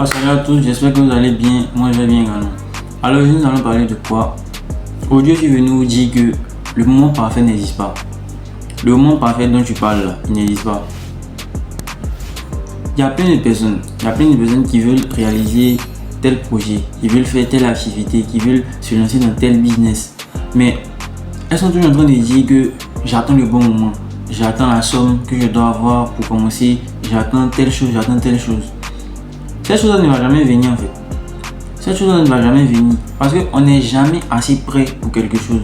Salut à tous, j'espère que vous allez bien. Moi je vais bien également. Alors nous allons parler de quoi? Aujourd'hui je suis venu vous dire que le moment parfait n'existe pas. Le moment parfait dont tu parles là, il n'existe pas. Il y a plein de personnes qui veulent réaliser tel projet, qui veulent faire telle activité, qui veulent se lancer dans tel business. Mais elles sont toujours en train de dire que j'attends le bon moment, j'attends la somme que je dois avoir pour commencer, j'attends telle chose, j'attends telle chose. Cette chose ne va jamais venir en fait. Cette chose ne va jamais venir parce qu'on n'est jamais assez prêt pour quelque chose.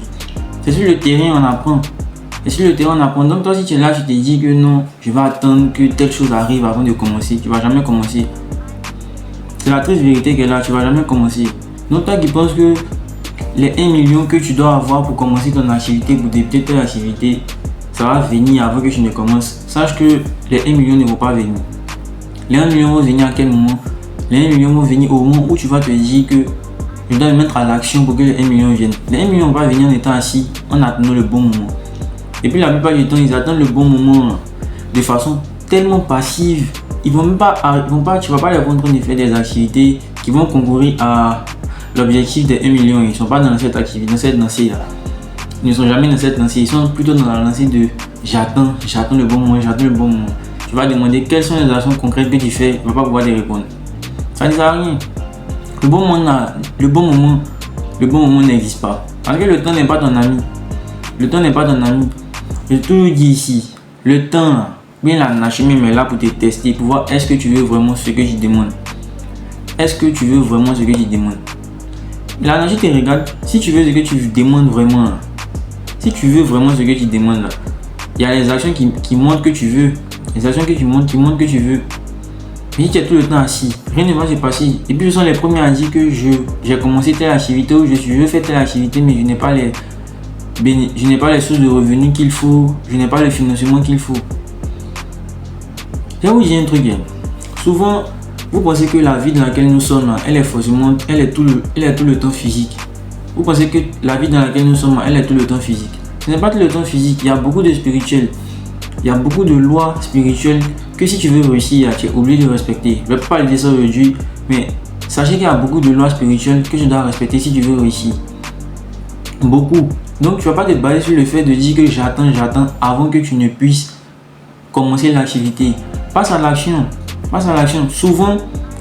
C'est sur le terrain on apprend. Et sur le terrain on apprend. Donc toi si tu es là, tu te dis que non, je vais attendre que telle chose arrive avant de commencer. Tu ne vas jamais commencer. C'est la triste vérité qu'elle est là, tu ne vas jamais commencer. Donc toi qui penses que les 1 million que tu dois avoir pour commencer ton activité, pour débuter telle activité, ça va venir avant que tu ne commences. Sache que les 1 million ne vont pas venir. Les 1 million vont venir à quel moment? Les 1 million vont venir au moment où tu vas te dire que je dois me mettre à l'action pour que les 1 million viennent. Les 1 million vont pas venir en étant assis, en attendant le bon moment. Et puis la plupart du temps, ils attendent le bon moment de façon tellement passive. Tu ne vas pas les voir en train de faire des activités qui vont concourir à l'objectif des 1 million. Ils ne sont pas dans cette activité, dans cette lancée là. Ils ne sont jamais dans cette lancée, ils sont plutôt dans la lancée de j'attends le bon moment, j'attends le bon moment. Tu vas demander quelles sont les actions concrètes que tu fais, il ne va pas pouvoir te répondre. Ça ne sert à rien. Le bon moment n'existe pas. Parce que le temps n'est pas ton ami. Le temps n'est pas ton ami. J'ai toujours dit ici, le temps, bien la nature même est là pour te tester, pour voir est-ce que tu veux vraiment ce que tu demandes. Est-ce que tu veux vraiment ce que tu demandes? La nature te regarde, si tu veux ce que tu demandes vraiment, si tu veux vraiment ce que tu demandes là, il y a les actions qui montrent que tu veux. Les actions que tu montres, qui montrent que tu veux. Mais si tu es tout le temps assis, rien ne va se passer. Et puis, ce sont les premiers à dire que j'ai commencé telle activité ou je veux faire telle activité, mais je n'ai pas les sources de revenus qu'il faut, je n'ai pas le financement qu'il faut. Je vais vous dire un truc. Souvent, vous pensez que la vie dans laquelle nous sommes, elle est tout le temps physique. Vous pensez que la vie dans laquelle nous sommes, elle est tout le temps physique. Ce n'est pas tout le temps physique, il y a beaucoup de spirituel. Il y a beaucoup de lois spirituelles que si tu veux réussir, tu es obligé de respecter. Je ne vais pas parler de ça aujourd'hui, mais sachez qu'il y a beaucoup de lois spirituelles que tu dois respecter si tu veux réussir. Beaucoup. Donc tu ne vas pas te baser sur le fait de dire que j'attends avant que tu ne puisses commencer l'activité. Passe à l'action. Souvent,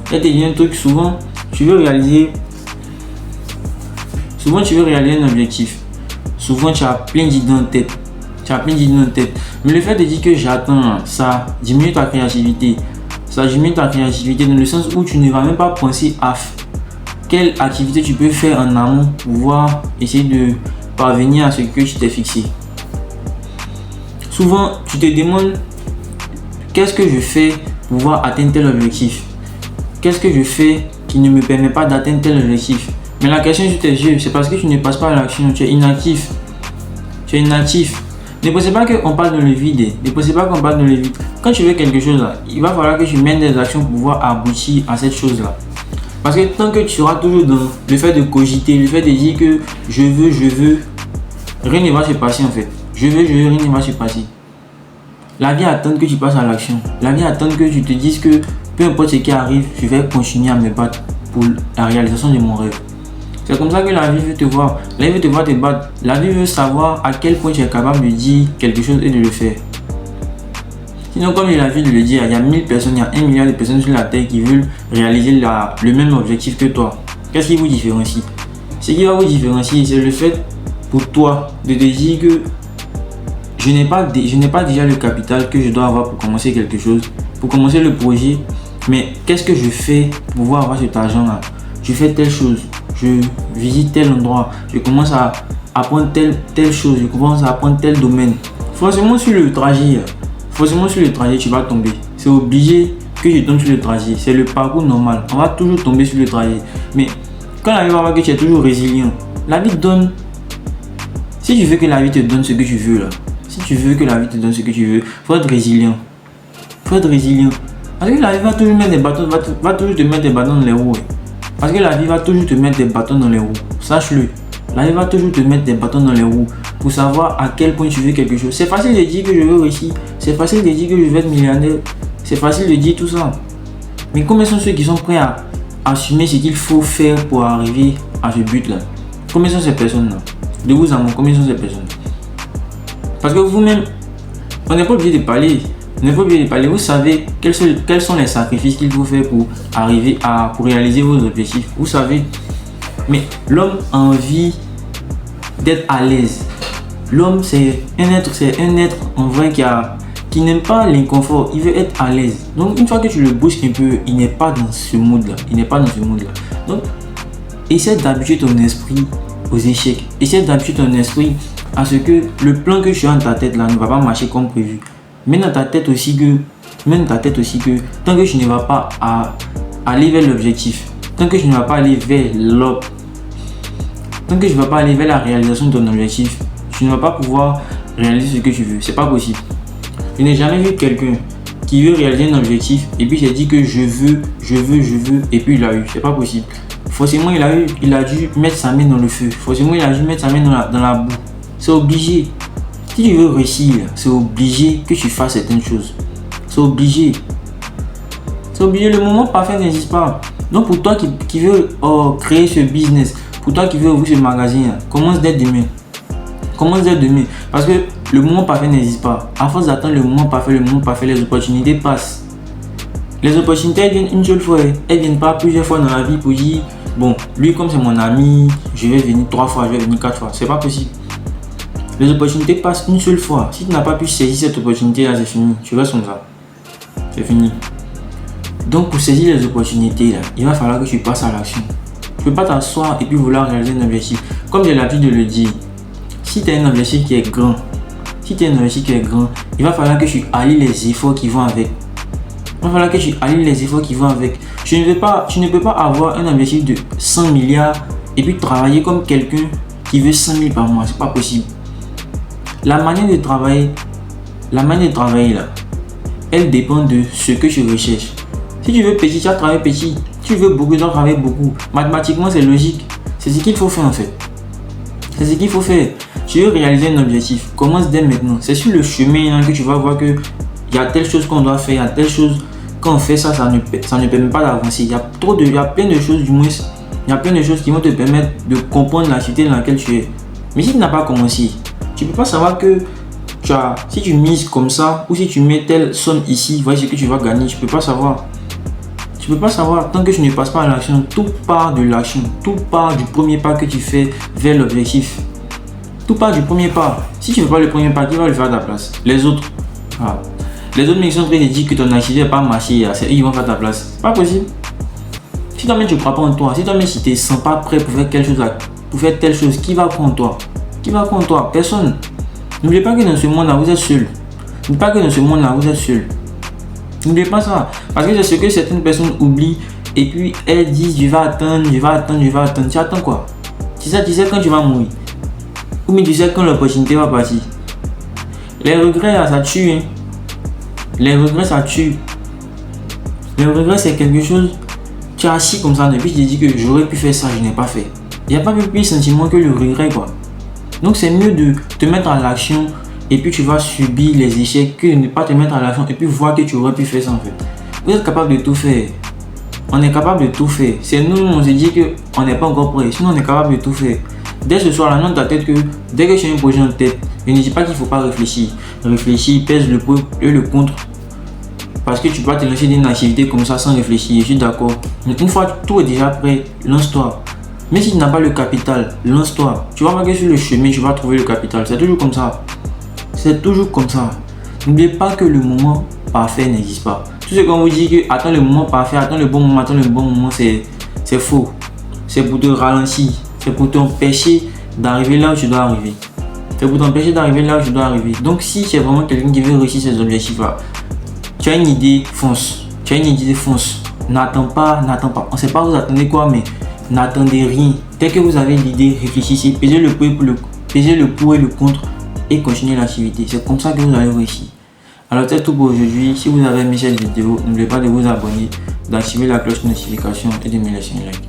il y a un truc, souvent tu veux réaliser un objectif. Souvent tu as plein d'idées en tête. Mais le fait de dire que j'attends, ça diminue ta créativité. Ça diminue ta créativité dans le sens où tu ne vas même pas penser à quelle activité tu peux faire en amont pour pouvoir essayer de parvenir à ce que tu t'es fixé. Souvent, tu te demandes qu'est-ce que je fais pour pouvoir atteindre tel objectif? Qu'est-ce que je fais qui ne me permet pas d'atteindre tel objectif? Mais la question sur tes yeux, c'est parce que tu ne passes pas à l'action, tu es inactif. Ne pensez pas qu'on parle dans le vide. Quand tu veux quelque chose là, il va falloir que tu mènes des actions pour pouvoir aboutir à cette chose là. Parce que tant que tu seras toujours dans le fait de cogiter, le fait de dire que je veux, rien ne va se passer en fait. Je veux, rien ne va se passer. La vie attend que tu passes à l'action. La vie attend que tu te dises que peu importe ce qui arrive, je vais continuer à me battre pour la réalisation de mon rêve. C'est comme ça que la vie veut te voir. La vie veut te voir te battre. La vie veut savoir à quel point tu es capable de dire quelque chose et de le faire. Sinon, comme il a vu de le dire, il y a 1000 personnes, il y a 1 milliard de personnes sur la terre qui veulent réaliser le même objectif que toi. Qu'est-ce qui vous différencie? Ce qui va vous différencier, c'est le fait pour toi de te dire que je n'ai pas déjà le capital que je dois avoir pour commencer quelque chose, pour commencer le projet. Mais qu'est-ce que je fais pour pouvoir avoir cet argent-là? Je fais telle chose. Je visite tel endroit, je commence à apprendre telle chose, je commence à apprendre tel domaine. Forcément sur le trajet, tu vas tomber. C'est obligé que je tombe sur le trajet. C'est le parcours normal. On va toujours tomber sur le trajet. Mais quand la vie va voir que tu es toujours résilient, la vie te donne. Si tu veux que la vie te donne ce que tu veux là, faut être résilient. Parce que la vie va toujours mettre des bâtons, va toujours te mettre des bâtons dans les roues. Parce que la vie va toujours te mettre des bâtons dans les roues. Sache-le. La vie va toujours te mettre des bâtons dans les roues pour savoir à quel point tu veux quelque chose. C'est facile de dire que je veux réussir. C'est facile de dire que je veux être millionnaire. C'est facile de dire tout ça. Mais combien sont ceux qui sont prêts à assumer ce qu'il faut faire pour arriver à ce but-là? Combien sont ces personnes-là? De vous à moi, combien sont ces personnes? Parce que vous-même, on n'est pas obligé de parler. On n'est pas obligé de parler. Vous savez quels sont les sacrifices qu'il faut faire pour arriver pour réaliser vos objectifs. Vous savez. Mais l'homme a envie d'être à l'aise. L'homme, c'est un être en vrai qui n'aime pas l'inconfort. Il veut être à l'aise. Donc, une fois que tu le bousques un peu, il n'est pas dans ce mood-là. Donc, essaie d'habituer ton esprit aux échecs. Essaie d'habituer ton esprit à ce que le plan que tu as dans ta tête là ne va pas marcher comme prévu. Mets dans ta tête aussi que tant que tu ne vas pas aller vers l'objectif, tant que tu ne vas pas aller vers tant que tu ne vas pas aller vers la réalisation de ton objectif, tu ne vas pas pouvoir réaliser ce que tu veux. C'est pas possible. Je n'ai jamais vu quelqu'un qui veut réaliser un objectif et puis s'est dit que je veux et puis il l'a eu. C'est pas possible. Forcément, il a dû mettre sa main dans le feu. Forcément, il a dû mettre sa main dans la boue. C'est obligé. Si tu veux réussir, c'est obligé que tu fasses certaines choses. C'est obligé. Le moment parfait n'existe pas. Donc pour toi qui veux créer ce business, pour toi qui veux ouvrir ce magasin, commence dès demain. Parce que le moment parfait n'existe pas. À force d'attendre le moment parfait, les opportunités passent. Les opportunités, elles viennent une seule fois. Elles viennent pas plusieurs fois dans la vie pour dire, bon, lui comme c'est mon ami, je vais venir 3 fois, je vais venir 4 fois. C'est pas possible. Les opportunités passent une seule fois. Si tu n'as pas pu saisir cette opportunité là, c'est fini. Tu restes comme ça. C'est fini. Donc pour saisir les opportunités là, il va falloir que tu passes à l'action. Tu ne peux pas t'asseoir et puis vouloir réaliser un objectif. Comme j'ai l'habitude de le dire, si tu as un objectif qui est grand, il va falloir que tu allies les efforts qui vont avec. Tu ne peux pas avoir un objectif de 100 milliards et puis travailler comme quelqu'un qui veut 100 000 par mois. C'est pas possible. La manière de travailler là, elle dépend de ce que tu recherches. Si tu veux petit, tu vas travailler petit. Si tu veux beaucoup, tu vas travailler beaucoup. Mathématiquement, c'est logique. C'est ce qu'il faut faire en fait. Tu veux réaliser un objectif, commence dès maintenant. C'est sur le chemin que tu vas voir que il y a telle chose qu'on doit faire, il y a telle chose. Quand on fait ça, ça ne permet pas d'avancer. Il y a plein de choses, du moins, il y a plein de choses qui vont te permettre de comprendre la société dans laquelle tu es. Mais si tu n'as pas commencé, tu ne peux pas savoir que si tu mises comme ça ou si tu mets telle somme ici, voici ce que tu vas gagner. Tu ne peux pas savoir. Tant que tu ne passes pas à l'action. Tout part de l'action. Tout part du premier pas que tu fais vers l'objectif. Tout part du premier pas. Si tu ne fais pas le premier pas, qui va le faire à ta place? Les autres. Voilà. Les autres, mais ils sont en train de dire que ton activité n'est pas marché. C'est eux qui vont faire ta place. C'est pas possible. Si toi-même tu ne crois pas en toi, si toi-même tu ne te sens pas prêt pour faire telle chose, qui va croire en toi? Personne. N'oubliez pas que dans ce monde-là, vous êtes seul. N'oubliez pas ça. Parce que c'est ce que certaines personnes oublient. Et puis elles disent, je vais attendre. Tu attends quoi? Tu sais quand tu vas mourir. Ou bien tu sais quand l'opportunité va partir. Les regrets, là, ça tue. Hein. Les regrets, c'est quelque chose. Tu es assis comme ça, depuis tu te dis que j'aurais pu faire ça, je n'ai pas fait. Il n'y a pas plus de sentiment que le regret, quoi. Donc c'est mieux de te mettre à l'action et puis tu vas subir les échecs que de ne pas te mettre à l'action et puis voir que tu aurais pu faire ça en fait. Vous êtes capable de tout faire. On est capable de tout faire. C'est nous, on se dit qu'on n'est pas encore prêt. Sinon, on est capable de tout faire. Dès ce soir, là, dans ta tête que dès que tu as un projet en tête, je ne dis pas qu'il ne faut pas réfléchir. Réfléchir, pèse le pour et le contre. Parce que tu peux te lancer dans une activité comme ça sans réfléchir. Je suis d'accord. Mais une fois que tout est déjà prêt, lance-toi. Mais si tu n'as pas le capital, lance-toi. Tu vas voir que sur le chemin, tu vas trouver le capital. C'est toujours comme ça. N'oubliez pas que le moment parfait n'existe pas. Tout ce qu'on vous dit que attends le moment parfait, attends le bon moment, c'est faux. C'est pour te ralentir. C'est pour t'empêcher d'arriver là où tu dois arriver. Donc si c'est vraiment quelqu'un qui veut réussir ses objectifs là, tu as une idée, fonce. N'attends pas. On ne sait pas vous attendez quoi, mais n'attendez rien. Dès que vous avez l'idée, réfléchissez, pesez le pour et le contre et continuez l'activité. C'est comme ça que vous allez réussir. Alors c'est tout pour aujourd'hui. Si vous avez aimé cette vidéo, n'oubliez pas de vous abonner, d'activer la cloche de notification et de me laisser un like.